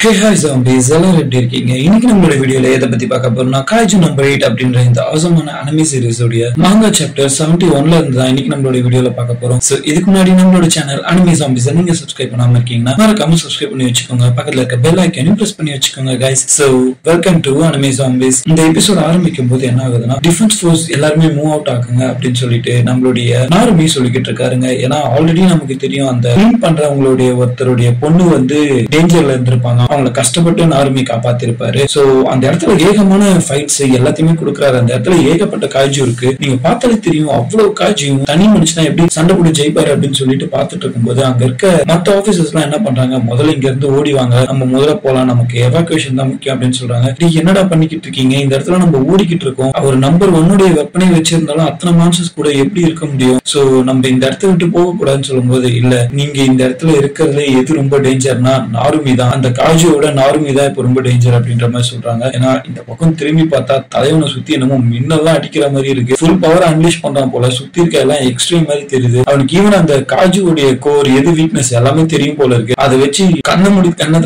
Hey hi zombies, எல்லாரும் எப்படி இருக்கீங்க? இன்னைக்கு நம்மளோட வீடியோல எதை பத்தி பார்க்க போறோம்னா காய்ஜு நம்பர் 8 அப்படின்ற இந்த ஆசமான அனிமே சீரிஸ் உடைய மாங்கா சாப்டர் 71ல இருந்து தான் இன்னைக்கு நம்மளோட வீடியோல பார்க்க போறோம். சோ இதுக்கு முன்னாடி நம்மளோட சேனல் அனிமே ஜாம்பிஸ் நீங்க சப்ஸ்கிரைப் பண்ணாம இருக்கீங்கன்னா மறக்காம சப்ஸ்கிரைப் பண்ணி வச்சுக்கோங்க. பக்கத்துல இருக்க பெல் ஐகானையும் பிரஸ் பண்ணி வச்சுக்கோங்க guys. So welcome to anime zombies. இந்த எபிசோட் ஆரம்பிக்கும் போது என்ன ஆகுதுன்னா டிஃபென்ஸ் ஃபோர்ஸ் எல்லாரும் மூவ் அவுட் ஆகுங்க அப்படின்னு சொல்லிட்டு நம்மளுடைய நாருமி சொல்லிக்கிட்டு இருக்காருங்க. ஏன்னா ஆல்ரெடி நமக்கு தெரியும் அந்த கிளீன் பண்றவங்களுடைய ஒருத்தருடைய பொண்ணு வந்து டேஞ்சர்ல இருந்திருப்பாங்க. அவங்களை கஷ்டப்பட்டு நாருமி காப்பாத்திருப்பாரு. சோ அந்த இடத்துல ஏகமான ஃபைட்ஸ் எல்லாத்தையுமே கொடுக்குறாரு. அந்த இடத்துல ஏகப்பட்ட காய்ஜு இருக்கு. நீங்க பார்த்தாலே தெரியும் அவ்வளவு காய்ஜியும் தனி மனுஷனா எப்படி சண்டை போட்டு ஜெயிப்பாரு அப்படின்னு சொல்லிட்டு பார்த்துட்டு இருக்கும்போது அங்க இருக்க மற்ற ஆபீசர்ஸ் எல்லாம் என்ன பண்றாங்க, முதல்ல இங்க இருந்து ஓடிவாங்க, நம்ம முதல்ல போலாம், நமக்கு எவாக்குவேஷன் தான் முக்கியம் அப்படின்னு சொல்றாங்க. நீங்க என்னடா பண்ணிக்கிட்டு இருக்கீங்க, இந்த இடத்துல நம்ம ஓடிக்கிட்டு இருக்கோம், அவர் நம்பர் 1 வெப்பனை வச்சிருந்தாலும் அத்தனை மான்சஸ் கூட எப்படி இருக்க முடியும், சோ நம்ம இந்த இடத்த விட்டு போக கூடாதுன்னு சொல்லும் போது இல்ல நீங்க இந்த இடத்துல இருக்கிறதுல எது ரொம்ப டேஞ்சர்னா நாருமி தான், அந்த காஜுவோட நாருமி தான் இப்ப ரொம்ப டேஞ்சர் அப்படின்ற மாதிரி சொல்றாங்க. ஏன்னா இந்த பக்கம் திரும்பி பார்த்தா தலைவனை சுத்தி என்னமோ மின்னெல்லாம் அடிக்கிற மாதிரி இருக்கு. ஃபுல் பவர் அன்லீஷ் பண்றான் போல, சுத்தி இருக்க எல்லாம் எக்ஸ்ட்ரீம் மாதிரி தெரியுது. அவனுக்கு ஈவன் அந்த காஜுவோடைய கோர் எது வீக்னஸ் எல்லாமே தெரியும் போல இருக்கு. அதை வச்சு கண்ணை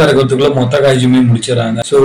திறக்கிறதுக்குள்ள மொத்த காஜுமே முடிச்சிடறாங்க. சோ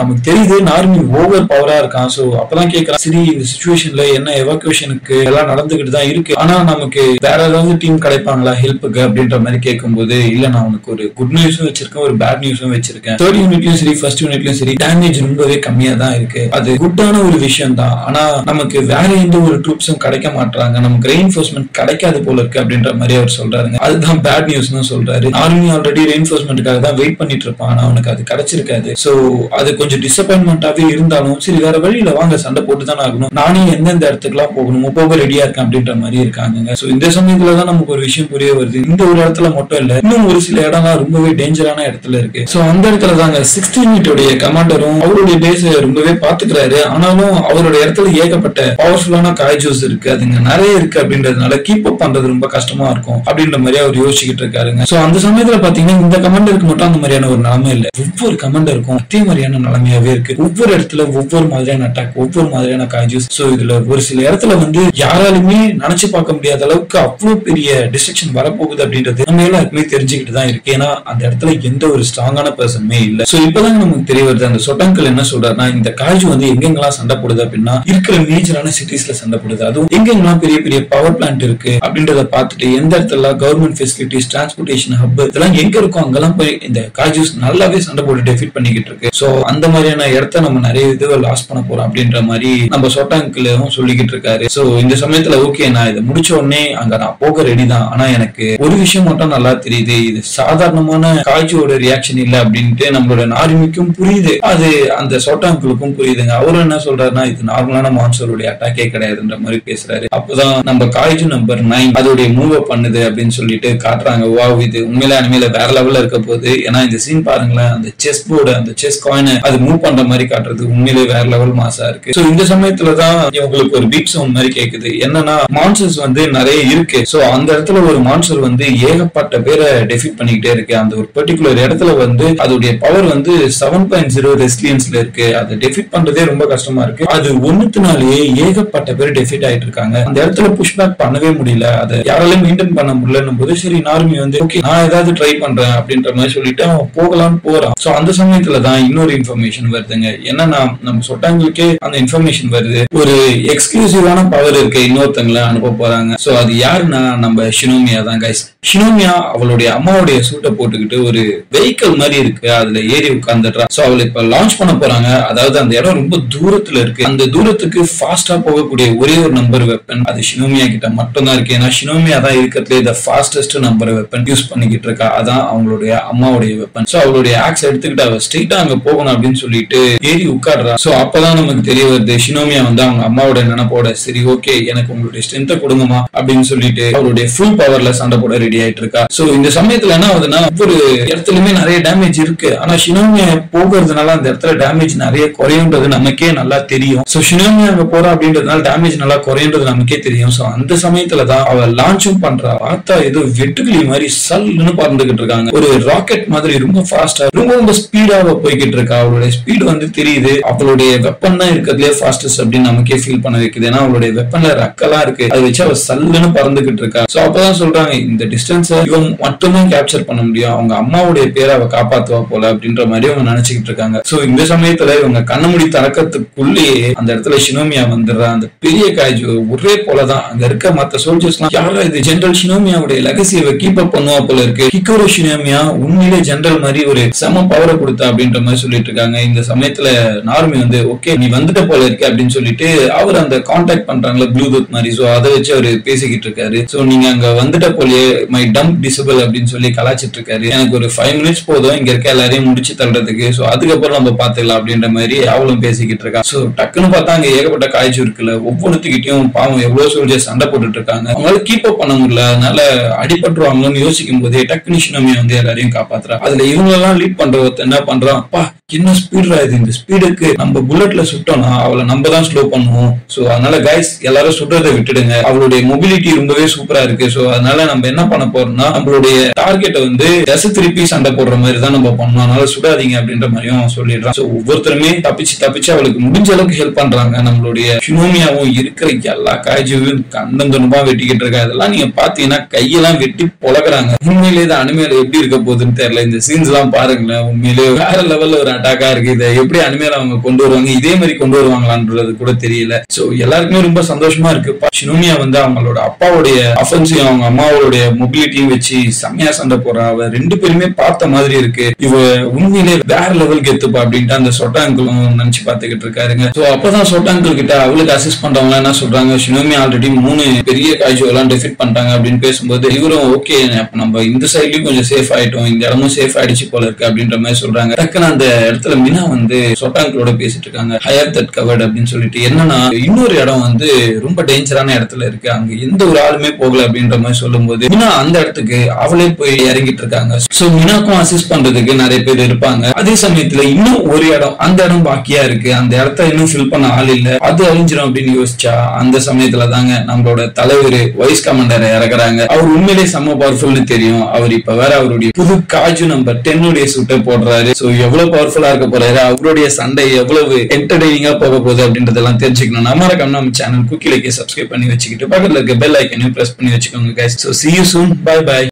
நமக்கு தெரியுது நாருமி ஓவர் பவரா இருக்கான். சோ அப்பதான் கேட்கறான், சரி இந்த சிச்சுவேஷன்ல என்ன எவாக்குவேஷனுக்கு எல்லாம் நடந்துகிட்டு தான் இருக்கு, ஆனா நமக்கு வேற ஏதாவது டீம் கிடைப்பாங்களா ஹெல்ப்புக்கு அப்படின்ற மாதிரி கேட்கும்போது இல்ல நான் உனக்கு ஒரு குட் நியூஸும் வச்சிருக்கேன், ஒரு பேட் நியூஸும் வச்சிருக்கேன். தேர்ட் யூனிட்லயும் சரி ஃபர்ஸ்ட் யூனிட்லயும் சரி டேமேஜ் ரொம்பவே கம்மியா தான் இருக்கு. அது குட்டான ஒரு விஷயம் தான். ஆனா நமக்கு வேற எந்த ஒரு ட்ரூப்ஸும் கிடைக்க மாட்டாங்க, நமக்கு ரெயின்ஃபோர்ஸ்மெண்ட் கிடைக்காது போல இருக்கு அப்படின்ற மாதிரி அவர் சொல்றாருங்க. அதுதான் பேட் நியூஸ்னு சொல்றாரு. ஆர்மி ஆல்ரெடி ரெயின்ஃபோர்ஸ்மெண்ட்டுக்காக தான் வெயிட் பண்ணிட்டு இருப்பான், ஆனா அவனுக்கு அது கிடைச்சிருக்காது. சோ அது கொஞ்சம் டிசப்பாயின்மெண்டாவே இருந்தாலும் சரி வேற வழியில வாங்க சண்டை போட்டு தானே ஆகணும், நானே எந்தெந்த இடத்துக்கு எல்லாம் போகணுமோ போக ரெடியா இருக்கேன் அப்படின்ற மாதிரி இருக்காங்க. சோ இந்த சமயத்துலதான் நமக்கு ஒரு விஷயம் புரிய வருது, இந்த ஒரு இடத்துல மட்டும் இல்ல இன்னும் ஒரு சில இடம்லாம் ரொம்பவே டேஞ்சரான இடத்துல இருக்கு. சோ அந்த இடத்துல தாங்க 6th யூனிட்டோட கமாண்டரும் அவருடைய பேஸ் ரொம்பவே பாத்துக்கிறாரு. ஆனாலும் அவருடைய இடத்துல ஏகப்பட்ட பவர்ஃபுல்லான காய்ஜூஸ் இருக்கு, அதுங்க நிறைய இருக்கு அப்படின்றதுனால கீப் அப் பண்றது ரொம்ப கஷ்டமா இருக்கும் அப்படின்ற மாதிரி அவர் யோசிச்சுக்கிட்டு இருக்காருங்க. சோ அந்த சமயத்துல பாத்தீங்கன்னா இந்த கமாண்டருக்கு மட்டும் அந்த மாதிரியான ஒரு நிலைமை இல்ல, ஒவ்வொரு கமாண்டருக்கும் அதே மாதிரியான நிலைமையாவே இருக்கு. ஒவ்வொரு இடத்துல ஒவ்வொரு மாதிரியான அட்டாக், ஒவ்வொரு மாதிரியான காய்ஜூஸ். சோ இதுல ஒரு சில இடத்துல வந்து யாராலுமே நினைச்சு பார்க்க முடியாத அளவுக்கு அவ்வளவு பெரிய டிஸ்ட்ரக்ஷன் வரப்போகுது அப்படின்றது நம்ம எல்லாருக்குமே தெரிஞ்சுக்கிட்டு தான் இருக்கு. ஏன்னா அந்த இடத்துல எந்த ஒரு ஸ்ட்ராங்கான பர்சனுமே இல்ல. சோ இப்பதான் நமக்கு தெரிய வருது அந்த சொட்டாங்கல் என்ன சொல்றாருன்னா, இந்த காய்ஜு வந்து எங்கெங்கெல்லாம் சண்டை போடுது அப்படின்னா இருக்கிற மேஜரான சிட்டிஸ்ல சண்டை போடுது, அதுவும் எங்கெங்கெல்லாம் பெரிய பெரிய பவர் பிளான்ட் இருக்கு அப்படின்றத பார்த்துட்டு எந்த இடத்துல கவர்மெண்ட் ஃபெசிலிட்டிஸ், டிரான்ஸ்போர்டேஷன் ஹப் இதெல்லாம் எங்க இருக்கும் அங்கெல்லாம் போய் இந்த காய்ஜூஸ் நல்லாவே சண்டை போட்டு டெஃபீட் பண்ணிக்கிட்டு இருக்கு. சோ அந்த மாதிரியான இடத்த நம்ம நிறைய இதுவை லாஸ் பண்ண போறோம் அப்படின்ற மாதிரி நம்ம சொட்டாங்கலும் சொல்லிக்கிட்டு இருக்காரு. சோ இந்த சமயத்துல ஓகே நான் இதை முடிச்ச உடனே அங்க நான் போக ரெடி தான், ஆனா எனக்கு ஒரு விஷயம் மட்டும் நல்லா தெரியுது, இது சாதாரணமான காய்ஜுவோட ரியாக்ஷன் இல்ல அப்படின்ட்டு நம்மளோட நாருமிக்கும் புரியுது, அது அந்த சொட்டாங்களுக்கும் புரியுதுங்க. அவரும் என்ன சொல்றாருன்னா இது நார்மலான மான்ஸ்டருடைய அட்டாக்கே கிடையாதுன்ற மாதிரி பேசுறாரு. அப்பதான் நம்ம காய்ஜு நம்பர் 9 அதோடைய மூவ் பண்ணுது அப்படின்னு சொல்லிட்டு காட்டுறாங்க. வாவ் இது உண்மையில அனிமேல வேற லெவல்ல இருக்க போகுது. ஏன்னா இந்த சீன் பாருங்களேன், அந்த செஸ் போர்டு அந்த செஸ் காயினை அது மூவ் பண்ற மாதிரி காட்டுறது உண்மையிலே வேற லெவல் மாசா இருக்கு. சோ இந்த சமயத்துலதான் இவங்களுக்கு ஒரு பீப் சவுண்ட் மாதிரி கேக்குது. என்னன்னா மான்ஸ்டர்ஸ் வந்து நிறைய இருக்கு. சோ அந்த இடத்துல ஒரு மான்ஸ்டர் வந்து ஏகப்பட்ட பேரை டெஃபீட் பண்ணிக்கிட்டே இருக்கு. அந்த ஒரு பர்டிகுலர் இடத்துல வந்து அதோடைய பவர் வந்து 7.0 ரெசிலியன்ஸ்ல இருக்கு. அதை டெஃபீட் பண்றதே ரொம்ப கஷ்டமா இருக்கு. அது ஒண்ணுத்தினாலேயே ஏகப்பட்ட பேர் டெஃபீட் ஆயிட்டு இருக்காங்க. அந்த இடத்துல புஷ் பேக் பண்ணவே முடியல, அதை யாராலையும் மெயின்டைன் பண்ண முடியலன்னும் போது சரி நார்மி வந்து ஓகே நான் ஏதாவது ட்ரை பண்றேன் அப்படின்ற மாதிரி சொல்லிட்டு அவன் போகலான்னு போறான். சோ அந்த சமயத்துலதான் இன்னொரு இன்ஃபர்மேஷன் வருதுங்க. என்னன்னா நம்ம சொட்டாங்களுக்கே அந்த இன்ஃபர்மேஷன் வருது, ஒரு எக்ஸ்க்ளூசிவான பவர் இருக்கு இன்னொருத்தங்களை அனுப்ப போறாங்க. சோ அது யாருன்னா நம்ம ஷினோமியா தான் கைஸ். ஷினோமியா அவளுடைய அம்மாவுடைய சூட்டை போட்டுக்கிட்டு ஒரு வெஹிக்கிள் மாதிரி இருக்கு, அதுல ஏறி உட்கார்ந்துட்டா. சோ அவளை இப்ப லான்ச் பண்ண போறாங்க. அதாவது அந்த இடம் ரொம்ப தூரத்துல இருக்கு, அந்த தூரத்துக்கு ஃபாஸ்டா போகக்கூடிய ஒரே ஒரு நம்பர் வெப்பன் அது ஷினோமியா கிட்ட மட்டும் தான் இருக்கு. ஏன்னா ஷினோமியா தான் இருக்கிறதுல the fastest number weapon use பண்ணிக்கிட்டு இருக்கா, அதான் அவங்களுடைய அம்மாவுடைய வெப்பன். சோ அவளுடைய ஆக்ஸ் எடுத்துக்கிட்டு அவ ஸ்ட்ரெயிட்டா அங்க போகணும் அப்படின்னு சொல்லிட்டு ஏறி உட்காடுறா. சோ அப்பதான் நமக்கு தெரிய வருது ஷினோமியா வந்து அவங்க அம்மாவோட நினைப்போட சரி ஓகே எனக்கு உங்களுடைய ஸ்ட்ரென்த்தை கொடுங்கம்மா அப்படின்னு சொல்லிட்டு அவருடைய ஃபுல் பவர்ல சண்டை போட ரெடி ஆயிட்டு இருக்கா. சோ இந்த சமயத்துல என்ன ஆகுதுன்னா ஒவ்வொரு இடத்துலயுமே நிறைய டேமேஜ் இருக்கு, ஆனா ஷினோமியா போகிறதுனால அந்த இடத்துல டேமேஜ் நிறைய குறையுன்றது நமக்கே நல்லா தெரியும். சோ ஷினோமியா அங்க போறா அப்படின்றதுனால டேமேஜ் நல்லா குறையுன்றது நமக்கே தெரியும். சோ அந்த சமயத்துலதான் அவ லான்ச்சும் பண்றா. பார்த்தா ஏதோ வெட்டுக்கிளி மாதிரி சல்லுன்னு பறந்துகிட்டு இருக்காங்க, ஒரு ராக்கெட் மாதிரி ரொம்ப ஃபாஸ்டா ரொம்ப ஸ்பீடா போய்கிட்டு இருக்கா. அவளுடைய ஸ்பீடு வந்து தெரியுது, அவளுடைய வெப்பன் தான் இருக்கிறதுலே ஃபாஸ்டஸ்ட் அப்படின்னு நமக்கே ஃபீல் பண்ண வைக்குது. ஏன்னா அவளுடைய வெப்பன்ல ரக்கெல்லாம் இருக்கு, அதை வச்சு அவ சல்லுன்னு பறந்துகிட்டு இருக்கா. சோ அப்பதான் சொல்றாங்க இந்த டிஸ்டன்ஸை இவன் மட்டும்தான் கேப்சர் பண்ண முடியும், அவங்க அம்மாவுடைய பேரை அவ காப்பாத்துவா போல அப்படின்ற மாதிரி அவங்க நினைச்சுக்கிட்டு இருக்காங்க. சோ இந்த சமயத்துல இவங்க கண்ணமுடி திறக்கத்துக்குள்ளேயே அந்த இடத்துல ஷினோமியா வந்துடுறா. அந்த பெரிய காய்ஜு ஒரே போலதான் அங்க இருக்க மத்த சோல்ஜர்ஸ் எல்லாம் யாரும் இது ஜெனரல் ஷினோமியாவுடைய லெகசியை கீப் அப் பண்ணுவா போல இருக்கு, ஹிகோரு ஷினோமியா உண்மையிலே ஜெனரல் மாதிரி ஒரு செம பவரை கொடுத்தா அப்படின்ற மாதிரி சொல்லிட்டு இருக்காங்க. இந்த சமயத்துல நார்மி வந்து ஓகே நீ வந்துட்ட போல இருக்கு அப்படின்னு சொல்லிட்டு அவர் அந்த கான்டாக்ட் பண்றாங்களா ப்ளூடூத் மாதிரி, சோ அதை வச்சு அவரு பேசிக்கிட்டு இருக்காரு. சோ நீங்க அங்க வந்துட்ட போலயே மை டம்ப் டிசபிள் அப்படின்னு சொல்லி கலாச்சிட்டு இருக்காரு. எனக்கு ஒரு 5 minutes போதும் இங்க இருக்க எல்லாரையும் முடிச்சு தள்ளுறதுக்கு, சோ அதுக்கப்புறம் நம்ம பாத்துக்கலாம் அப்படின்ற மாதிரி அவளும் பேசிக்கிட்டு இருக்கா. சோ டக்குன்னு பார்த்தா அங்க ஏகப்பட்ட காய்ச்சி இருக்குல்ல, ஒவ்வொருத்துக்கிட்டையும் பாவம் எவ்வளவு சோல்ஜர்ஸ் சண்டை போட்டுட்டு இருக்காங்க, அவங்களால கீப் அப் பண்ண முடியல, அதனால அடிபட்டுருவாங்களோன்னு யோசிக்கும் போதே டக்குனு ஷினோமியா வந்து எல்லாரையும் காப்பாத்துறா. அதுல இவங்க எல்லாம் லீட் பண்றவத்த என்ன பண்றான், அப்பா என்ன ஸ்பீட் ஆகுது, இந்த ஸ்பீடுக்கு நம்ம புல்லட்ல சுட்டோம்னா அவளை நம்ம தான் ஸ்லோ பண்ணுவோம், சோ அதனால கைஸ் எல்லாரும் சுடுறதை விட்டுடுங்க, அவளுடைய மொபிலிட்டி ரொம்பவே சூப்பரா இருக்கு, சோ அதனால நம்ம என்ன பண்ண போறோம்னா நம்மளுடைய டார்கெட்டை வந்து திருப்பி சண்டை போடுற மாதிரி தான் நம்ம பண்ணணும், அதனால சுடாதீங்க அப்படின்ற மாதிரியும் சொல்லிடுறான். சோ ஒவ்வொருத்தருமே தப்பிச்சு அவளுக்கு முடிஞ்ச அளவுக்கு ஹெல்ப் பண்றாங்க. நம்மளுடைய ஷினோமியாவும் இருக்கிற எல்லா காய்ச்சியும் கண்டந்தொன்பா வெட்டிக்கிட்டு இருக்கா. அதெல்லாம் நீங்க பாத்தீங்கன்னா கையெல்லாம் வெட்டி பொழக்கிறாங்க. உண்மையிலேயே இது அனிமேல எப்படி இருக்க போகுதுன்னு தெரியல. இந்த சீன்ஸ் எல்லாம் பாருங்களேன், உண்மையிலேயே வேற லெவல்ல ஒரு அட்டாக்கா இருக்கு. இதை எப்படி அனிமேல அவங்க கொண்டு வருவாங்க, இதே மாதிரி கொண்டு வருவாங்களான்றது கூட தெரியல. சோ எல்லாருக்குமே ரொம்ப சந்தோஷமா இருக்கு. ஷினோமியா வந்து அவங்களோட அப்பாவுடைய அஃபென்ஸையும் அவங்க அம்மாவோடைய மொபிலிட்டியும் வச்சு செம்மையா சண்டை போறா. அவ 2 பேருமே பார்த்த மாதிரி இருக்கு, இவ உண்மையிலே வேற லெவல் கெத்துப்பா அப்படின்ட்டு அந்த சொட்டாங்களும் நினைச்சு பாத்துக்கிட்டு இருக்காருங்க. சோ அப்பதான் சொட்டாங்கள் கிட்ட அவளுக்கு அசிஸ்ட் பண்றவங்க என்ன சொல்றாங்க, ஷினோமியா ஆல்ரெடி 3 பெரிய காய்ச்சோ எல்லாம் டெஃபிட் பண்ணிட்டாங்க அப்படின்னு பேசும்போது இவரும் ஓகே நம்ம இந்த சைட்லயும் கொஞ்சம் சேஃப் ஆயிட்டோம், இந்த இடமும் சேஃப் ஆயிடுச்சு போல இருக்கு அப்படின்ற மாதிரி சொல்றாங்க. டக்குன்னு அந்த இடத்துல மினா வந்து சொட்டாங்களோட பேசிட்டு இருக்காங்க, ஹையர் தட் கவர்ட் அப்படின்னு சொல்லிட்டு. என்னன்னா இன்னொரு இடம் வந்து ரொம்ப டேஞ்சரான இடத்துல இருக்கு, அங்க எந்த ஒரு ஆளுமே போகல அப்படின்ற மாதிரி சொல்லும் போது மினா அந்த இடத்துக்கு அவளே போய் இறங்கிட்டு இருக்காங்க. சோ மினாக்கும் அசிஸ்ட் பண்றதுக்கு நிறைய பேர் இருப்பாங்க. அதே சமயத்துல இன்னும் ஒரு இடம், அந்த இடம் பாக்கியா இருக்கு, அந்த இடத்த இன்னும் ஃபில் பண்ண ஆள் இல்ல, அது அழிஞ்சிடும் அப்படின்னு யோசிச்சா அந்த சமயத்துல தாங்க நம்மளோட தலைவர் வைஸ் கமாண்டரை இறக்குறாங்க. அவர் உண்மையிலே செம்ம பவர்ஃபுல்னு தெரியும். அவர் இப்ப வேற அவருடைய புது காஜு நம்பர் 10 சூட்டை போடுறாரு. சோ எவ்வளவு பவர்ஃபுல்லா இருக்க போறாரு, அவருடைய சண்டை எவ்வளவு என்டர்டெய்னிங்கா போக போகுது அப்படின்றதெல்லாம் தெரிஞ்சுக்கணும். நம்ம சேனல் குக்கி லைக்கை சப்ஸ்கிரைப் பண்ணி வச்சுக்கிட்டு பக்கத்துல இருக்க பெல் ஐக்கனையும் பிரஸ் பண்ணி வச்சுக்கோங்க guys. So see you soon. Bye bye.